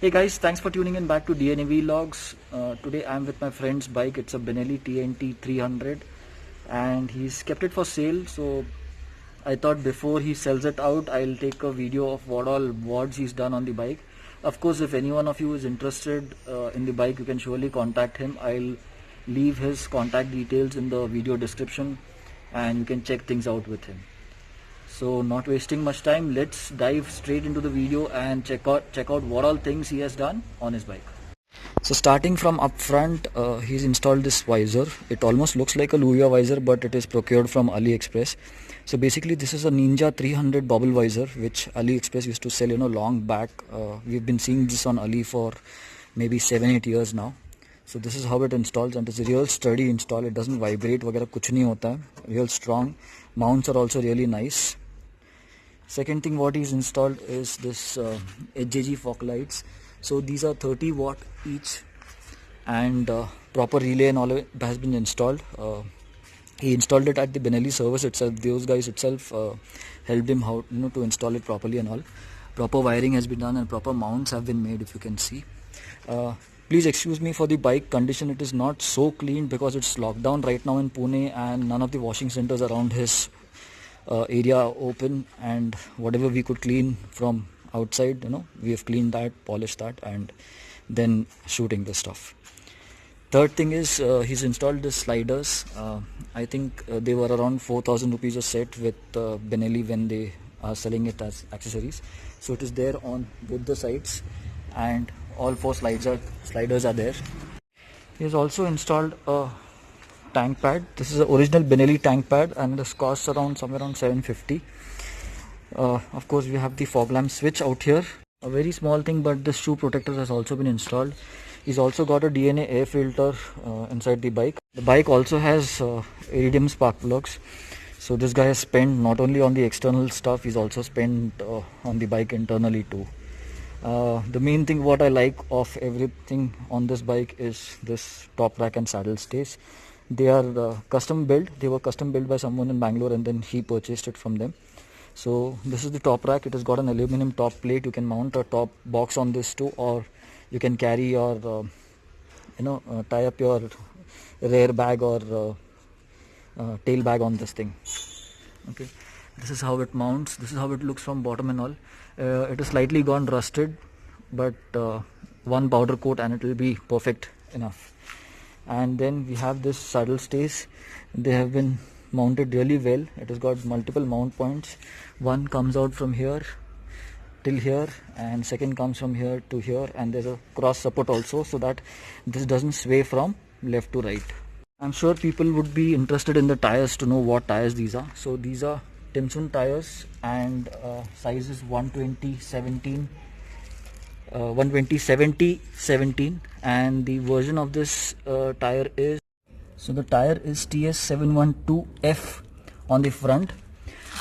Hey guys, thanks for tuning in back to DNA Vlogs. Today I'm with my friend's bike. It's a Benelli TNT 300 and he's kept it for sale. So I thought before he sells it out, I'll take a video of what all mods he's done on the bike. Of course, if any one of you is interested in the bike, you can surely contact him. I'll leave his contact details in the video description and you can check things out with him. So not wasting much time, let's dive straight into the video and check out what all things he has done on his bike. So starting from up front, he's installed this visor. It almost looks like a Luya visor, but it is procured from Aliexpress. So basically this is a Ninja 300 bubble visor which Aliexpress used to sell long back. We've been seeing this on Ali for maybe 7-8 years now. So this is how it installs, and it's a real sturdy install. It doesn't vibrate वगैरह कुछ नहीं होता है. Real strong. Mounts are also really nice. Second thing what he's installed is this Ajg Fog Lights. So these are 30 watt each, and proper relay and all has been installed. He installed it at the Benelli service itself. Those guys itself helped him how to install it properly and all. Proper wiring has been done and proper mounts have been made, if you can see. Please excuse me for the bike condition. It is not so clean because it's locked down right now in Pune and none of the washing centers around his area open, and whatever we could clean from outside, we have cleaned that, polished that, and then shooting the stuff. Third thing is he's installed the sliders. I think they were around 4,000 rupees a set with Benelli when they are selling it as accessories. So it is there on both the sides and all 4 sliders are there. He has also installed a tank pad. This is the original Benelli tank pad and this costs around somewhere around 750. Of course we have the fog lamp switch out here. A very small thing, but this shoe protector has also been installed. He's also got a DNA air filter inside the bike. The bike also has iridium spark plugs. So this guy has spent not only on the external stuff, he's also spent on the bike internally too. The main thing what I like of everything on this bike is this top rack and saddle stays. They are custom built. They were custom built by someone in Bangalore and then he purchased it from them. So this is the top rack. It has got an aluminum top plate. You can mount a top box on this too, or you can carry your tie up your rear bag or tail bag on this thing. Okay, this is how it mounts. This is how it looks from bottom and all. It is slightly gone rusted, but one powder coat and it will be perfect enough. And then we have this saddle stays. They have been mounted really well. It has got multiple mount points. One comes out from here till here and second comes from here to here, and there's a cross support also so that this doesn't sway from left to right. I'm sure people would be interested in the tires to know what tires these are. So these are Timsun tires and size is 120/17 120/70/17, and the version of this tire is, so the tire is TS712F on the front,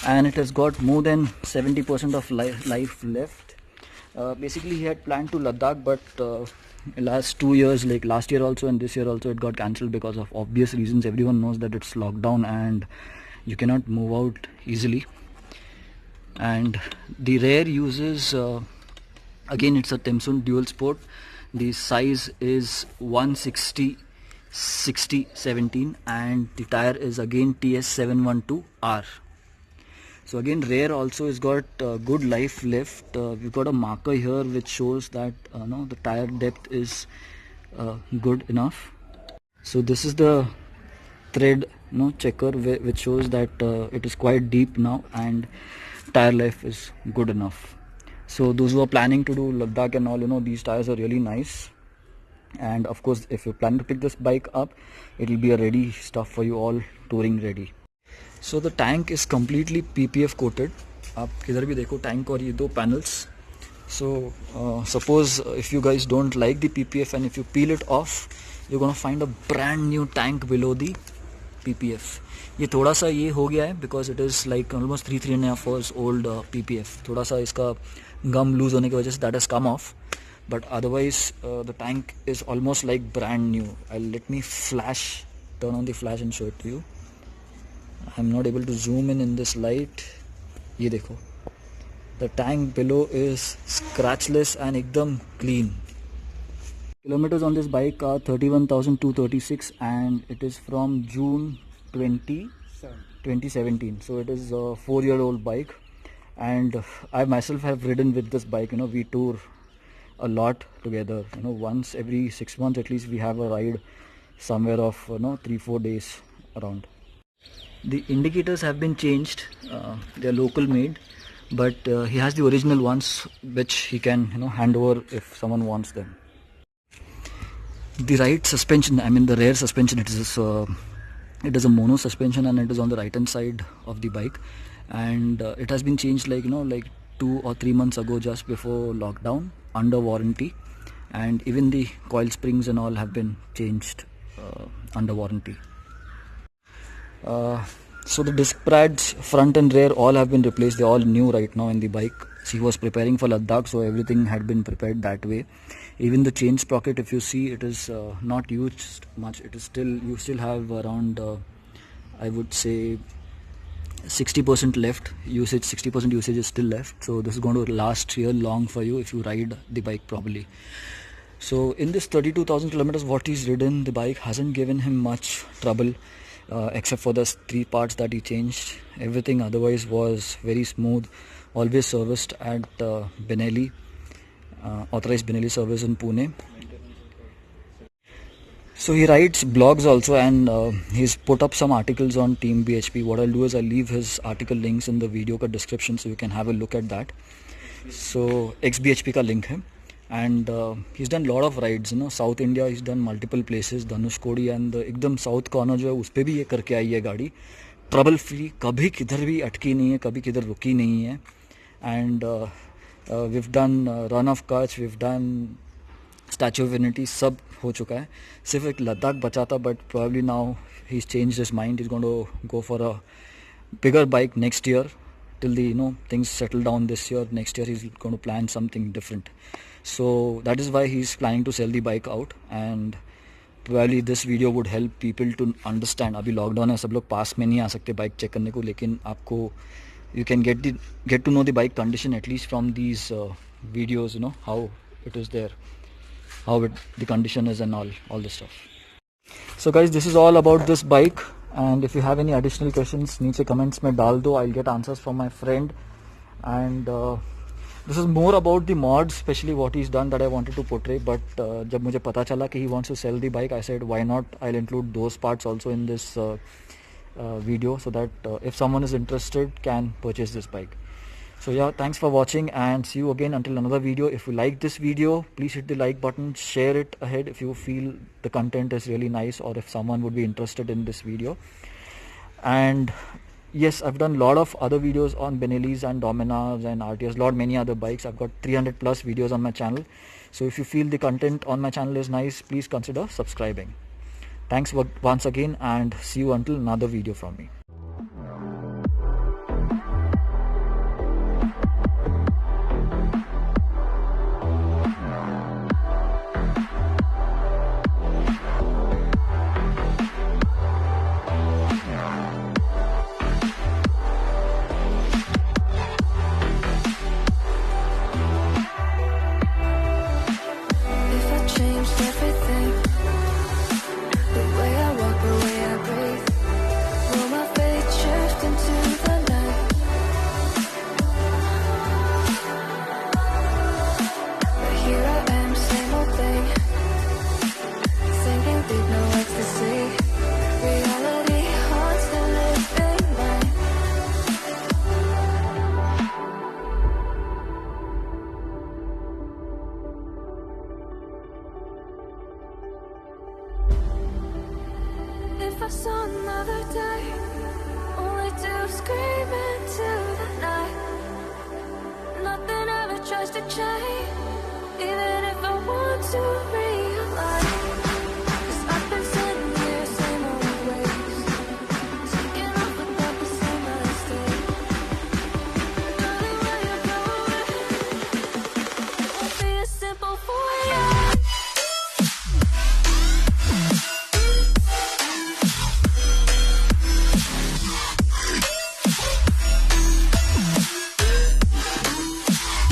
and it has got more than 70% of life left. Basically he had planned to Ladakh, but last 2 years, like last year also and this year also, it got cancelled because of obvious reasons. Everyone knows that it's locked down and you cannot move out easily. And the rear uses again, it's a Timsun dual sport. The size is 160/60/17 and the tire is again TS712R. So again, rear also has got good life left. We've got a marker here which shows that the tire depth is good enough. So this is the thread checker which shows that it is quite deep now and tire life is good enough. So those who are planning to do Ladakh and all, these tires are really nice. And of course, if you plan to pick this bike up, it will be a ready stuff for you, all touring ready. So the tank is completely PPF coated. आप किधर भी देखो tank और ये 2 panels. So suppose if you guys don't like the PPF and if you peel it off, you're gonna find a brand new tank below the PPF. ये थोड़ा सा ये हो गया है because it is like almost 3.5 years old PPF. थोड़ा सा इसका gum loose होने की वजह से that has come off. But otherwise the tank is almost like brand new. Let me turn on the flash and show it to you. I'm not able to zoom in this light. ये देखो, The tank below is scratchless and ekdam clean. Kilometers on this bike are 31,236 and it is from June 2017. So it is a 4-year-old bike, and I myself have ridden with this bike. We tour a lot together. Once every 6 months at least we have a ride somewhere of 3-4 days around. The indicators have been changed. They are local made, but he has the original ones which he can hand over if someone wants them. The right suspension, I mean the rear suspension, it is a mono suspension and it is on the right hand side of the bike, and it has been changed like 2 or 3 months ago, just before lockdown, under warranty, and even the coil springs and all have been changed under warranty. So the disc pads front and rear all have been replaced. They're all new right now in the bike. He was preparing for Ladakh, so everything had been prepared that way. Even the chain sprocket, if you see, it is not used much. It is still, you still have around I would say 60% left usage. 60% usage is still left, so this is going to last real long for you if you ride the bike properly. So in this 32,000 kilometers what he's ridden, the bike hasn't given him much trouble, except for the 3 parts that he changed. Everything otherwise was very smooth. Always serviced at Benelli, authorized Benelli service in Pune. So he writes blogs also, and he's put up some articles on Team BHP. What I'll do is I'll leave his article links in the video ka description so you can have a look at that. So ex-BHP ka link hai. And he's done lot of rides, South India. He's done multiple places, Dhanushkodi, and the ekdam south corner jo hai uspe bhi ye karke aayi hai gaadi. Trouble free, kabhi kidhar bhi atki nahi hai, kabhi kidhar ruki nahi hai. And we've done Run of Kutch, we've done Statue of Unity, sab ho chuka hai. Sirf ek Ladakh bacha tha, but probably now he's changed his mind. He's going to go for a bigger bike next year. Till the things settle down this year, next year he's going to plan something different. So that is why he's planning to sell the bike out, and probably this video would help people to understand. Abhi lockdown hai, sab log paas mein nahi aa sakte bike check karne ko, lekin aapko you can get to know the bike condition at least from these videos, how it is there, how the condition is and all this stuff. So guys, this is all about this bike, and if you have any additional questions, niche comments mein dal do. I'll get answers from my friend, and this is more about the mods, especially what he's done, that I wanted to portray. But jab mujhe pata chala ki he wants to sell the bike, I said why not, I'll include those parts also in this video, so that if someone is interested can purchase this bike. So yeah, thanks for watching, and see you again until another video. If you like this video, please hit the like button, share it ahead if you feel the content is really nice, or if someone would be interested in this video. And yes, I've done a lot of other videos on Benellis and Dominas and RTS, many other bikes. I've got 300 plus videos on my channel. So if you feel the content on my channel is nice, please consider subscribing. Thanks once again, and see you until another video from me. If I saw another day, only to scream into the night. Nothing ever tries to change, even if I want to.